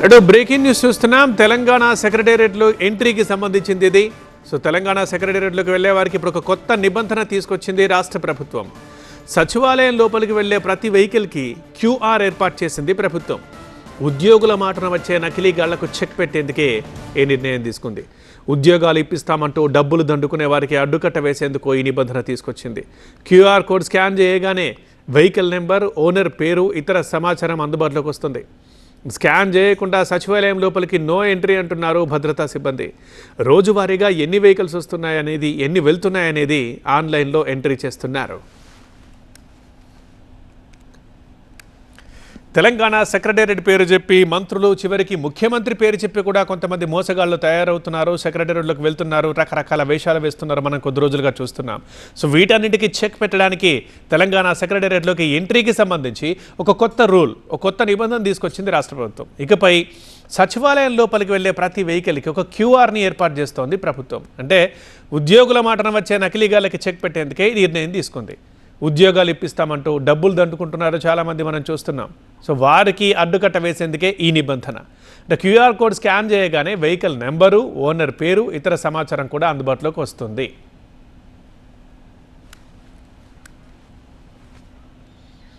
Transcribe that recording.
అటు breaking news చూస్తున్నాం. తెలంగాణ సెక్రటేరియట్లో ఎంట్రీకి సంబంధించింది ఇది. సో తెలంగాణ సెక్రటేరియట్లోకి వెళ్లే వారికి ఇప్పుడు ఒక కొత్త నిబంధన తీసుకొచ్చింది రాష్ట్ర ప్రభుత్వం. సచివాలయం లోపలికి వెళ్లే ప్రతి వెహికల్కి క్యూఆర్ ఏర్పాటు చేసింది ప్రభుత్వం. ఉద్యోగుల మాటన వచ్చే నకిలీ గాళ్లకు చెక్ పెట్టేందుకే ఈ నిర్ణయం తీసుకుంది. ఉద్యోగాలు ఇప్పిస్తామంటూ డబ్బులు దండుకునే వారికి అడ్డుకట్ట వేసేందుకు ఈ నిబంధన తీసుకొచ్చింది. క్యూఆర్ కోడ్ స్కాన్ చేయగానే వెహికల్ నెంబర్, ఓనర్ పేరు, ఇతర సమాచారం అందుబాటులోకి వస్తుంది. స్కాన్ చేయకుండా సచివాలయం లోపలికి నో ఎంట్రీ అంటున్నారు భద్రతా సిబ్బంది. రోజువారీగా ఎన్ని వెహికల్స్ వస్తున్నాయనేది, ఎన్ని వెళ్తున్నాయనేది ఆన్లైన్లో ఎంట్రీ చేస్తున్నారు. తెలంగాణ సెక్రటేరియట్ పేరు చెప్పి మంత్రులు, చివరికి ముఖ్యమంత్రి పేరు చెప్పి కూడా కొంతమంది మోసగాళ్ళు తయారవుతున్నారు. సెక్రటేరియట్లోకి వెళ్తున్నారు, రకరకాల వేషాలు వేస్తున్నారు. మనం కొద్ది రోజులుగా చూస్తున్నాం. సో వీటన్నిటికీ చెక్ పెట్టడానికి తెలంగాణ సెక్రటేరియట్లోకి ఎంట్రీకి సంబంధించి ఒక కొత్త రూల్, ఒక కొత్త నిబంధన తీసుకొచ్చింది రాష్ట్ర ప్రభుత్వం. ఇకపై సచివాలయం లోపలికి వెళ్లే ప్రతి వెహికల్కి ఒక క్యూఆర్ని ఏర్పాటు చేస్తోంది ప్రభుత్వం. అంటే ఉద్యోగుల మాటన వచ్చే నకిలీగాళ్ళకి చెక్ పెట్టేందుకే ఈ నిర్ణయం తీసుకుంది. ఉద్యోగాలు ఇప్పిస్తామంటూ డబ్బులు దండుకుంటున్నారు చాలామంది, మనం చూస్తున్నాం. సో వారికి అడ్డుకట్ట వేసేందుకే ఈ నిబంధన. అంటే క్యూఆర్ కోడ్ స్కాన్ చేయగానే వెహికల్ నెంబరు, ఓనర్ పేరు, ఇతర సమాచారం కూడా అందుబాటులోకి వస్తుంది.